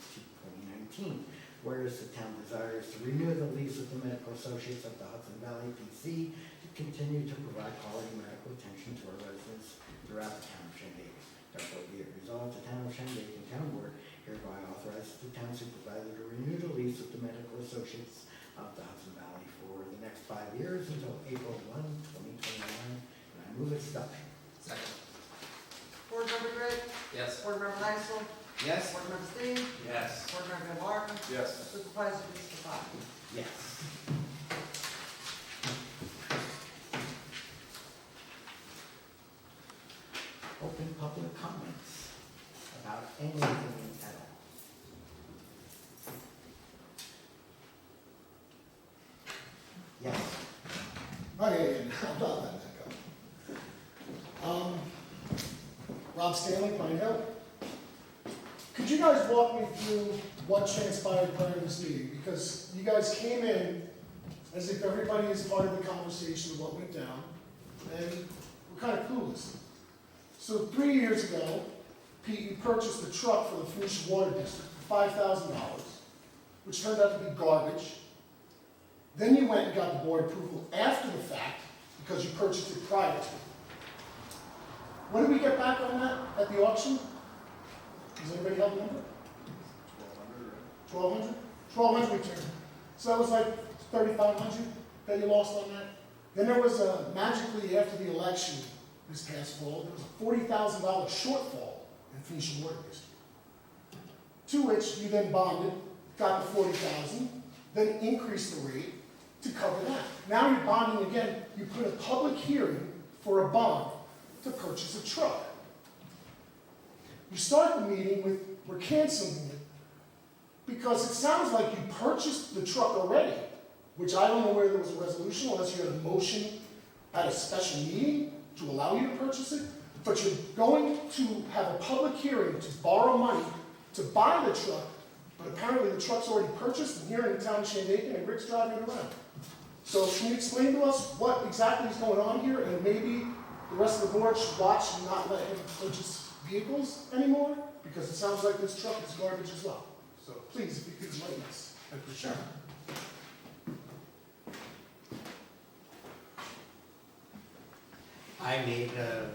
2019. Whereas the town desires to renew the lease with the Medical Associates of the Hudson Valley, PC, to continue to provide quality medical attention to our residents throughout the town of Shandaken. Therefore be it resolved, the town of Shandaken Town Board hereby authorizes the town supervisor to renew the lease with the Medical Associates of the Hudson Valley for the next 5 years until April 1, 2029, and I move its adoption. Second. Board Member Gray? Yes. Board Member Heisel? Yes? Board Member Steve? Yes. Board Member Martin? Yes. Supervisor Eastafel? Yes. Open public comments about anything at all. Yes. Oh, yeah, I'm not letting that go. Rob Stanley, Pine Hill. Could you guys walk me through what transpired prior to this meeting? Because you guys came in as if everybody is part of the conversation of what went down, and we're kind of clueless. So 3 years ago, Pete, you purchased a truck for the Phoenicia Water District for $5,000, which turned out to be garbage. Then you went and got the board approval after the fact because you purchased it prior to. What did we get back on that at the auction? Does anybody have the number? 1,200, right? 1,200 returned. So that was like 3,500 that you lost on that. Then there was magically after the election this past fall, there was a $40,000 shortfall in Phoenicia Water District. To which you then bonded, got the $40,000, then increased the rate to cover that. Now you're bonding again. You put a public hearing for a bond to purchase a truck. You start the meeting with, we're canceling it, because it sounds like you purchased the truck already, which I don't know where there was a resolution, unless you had a motion at a special meeting to allow you to purchase it, but you're going to have a public hearing to borrow money to buy the truck, but apparently the truck's already purchased and here in the town of Shandaken and Rick's driving it around. So can you explain to us what exactly is going on here, and maybe the rest of the board should watch and not let him purchase vehicles anymore? Because it sounds like this truck is garbage as well. So please, if you could enlighten us, I appreciate it. I made a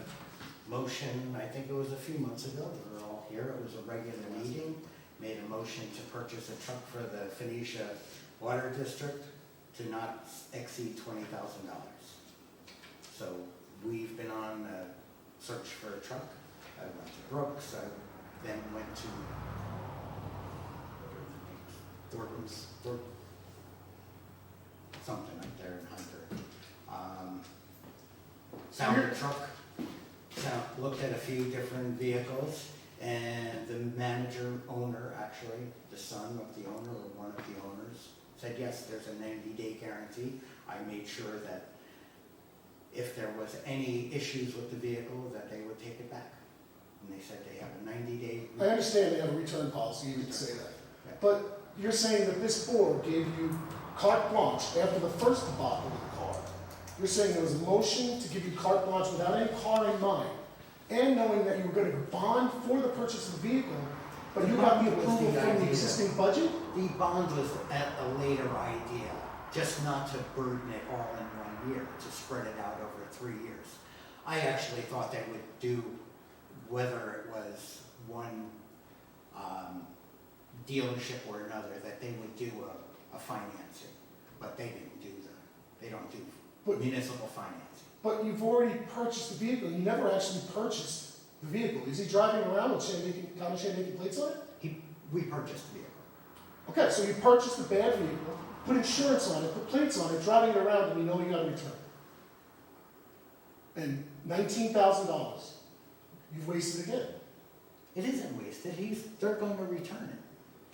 motion, I think it was a few months ago, we were all here, it was a regular meeting, made a motion to purchase a truck for the Phoenicia Water District to not exceed $20,000. So we've been on a search for a truck. I went to Brooks, I then went to Thornton's, something up there in Hunter. Found a truck, looked at a few different vehicles, and the manager, owner actually, the son of the owner or one of the owners, said yes, there's a 90-day guarantee. I made sure that if there was any issues with the vehicle, that they would take it back. And they said they have a 90-day. I understand they have a return policy, you would say that. Yeah. But you're saying that this board gave you carte blanche after the first debacle with the car. You're saying there was a motion to give you carte blanche without any car in mind, and knowing that you were going to bond for the purchase of the vehicle, but you got the approval from the existing budget? The bond was a later idea, just not to burden it all in 1 year, to spread it out over 3 years. I actually thought they would do, whether it was one dealership or another, that they would do a financing, but they didn't do that. They don't do municipal financing. But you've already purchased the vehicle, you never actually purchased the vehicle. Is he driving around with county Shandaken plates on it? We purchased the vehicle. Okay, so you purchased the bad vehicle, put insurance on it, put plates on it, driving it around, and you know you got to return it. And $19,000, you've wasted again. It isn't wasted. They're going to return it.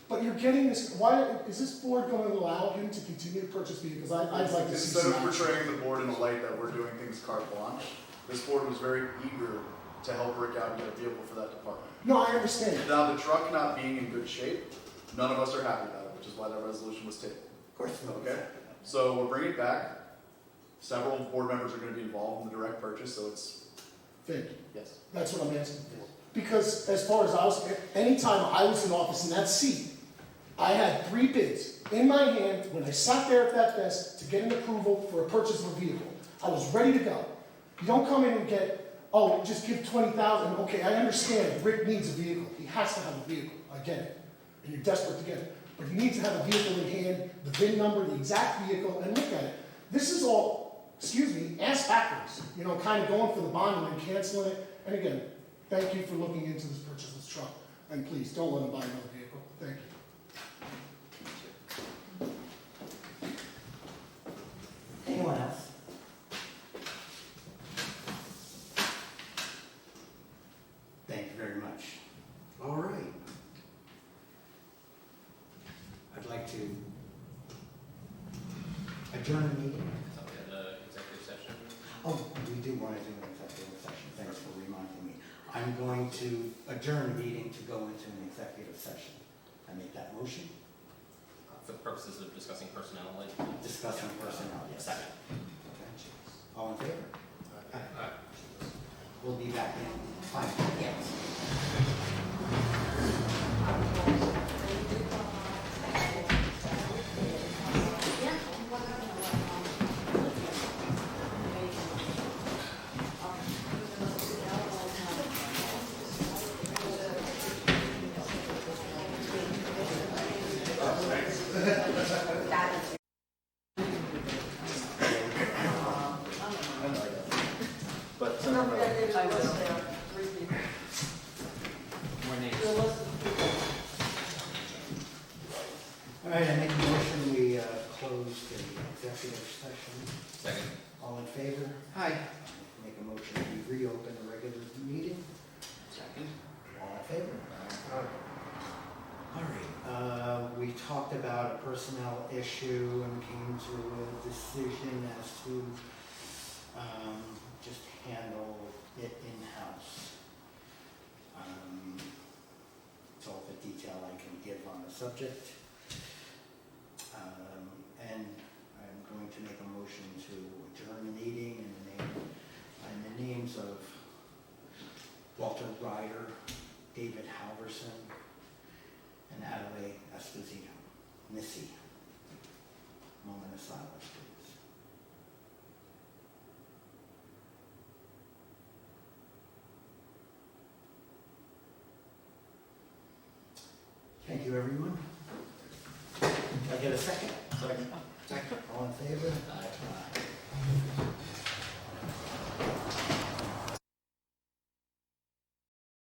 But you're getting this, why, is this board going to allow him to continue to purchase vehicles? I'd like to see Instead some of action. portraying the board in a light that we're doing things carte blanche, this board was very eager to help Rick out and get a vehicle for that department. No, I understand. Now, the truck not being in good shape, none of us are happy about it, which is why that resolution was tabled. Of course. Okay? So we'll bring it back. Several board members are gonna be involved in the direct purchase, so it's, Thank you. yes. That's what I'm asking for. Because as far as anytime I was in office in that seat, I had 3 bids in my hand when I sat there at that desk to get an approval for a purchase of a vehicle. I was ready to go. You don't come in and get, oh, just give 20,000. Okay, I understand Rick needs a vehicle. He has to have a vehicle. I get it. And you're desperate to get it. But he needs to have a vehicle in hand, the VIN number, the exact vehicle, and look at it. This is all, excuse me, ass backwards. You know, kind of going for the bond and then canceling it. And again, thank you for looking into this purchase of this truck. And please, don't let him buy another vehicle. Thank you. Anyone else? Thank you very much. All right. I'd like to adjourn the meeting. So we have the executive session. Oh, we do want to do an executive session. Thanks for reminding me. I'm going to adjourn the meeting to go into an executive session. I make that motion. For the purposes of discussing personnel, like. Discussing personnel, yes. Second. Okay. All in favor? Aye. We'll be back in 5 minutes. But, Don't forget, there's a list there, 3 people. More names. The list of people. All right, I make a motion, we close the executive session. Second. All in favor? Hi. Make a motion, we reopen the regular meeting. Second. All in favor? All right, we talked about a personnel issue and came to a decision as to just handle it in-house. It's all the detail I can give on the subject. And I'm going to make a motion to adjourn the meeting in the names of Walter Ryder, David Halverson, and Adelaide Esposito. Missy. Moment of silence, please. Thank you, everyone. Can I get a second? second. All in favor?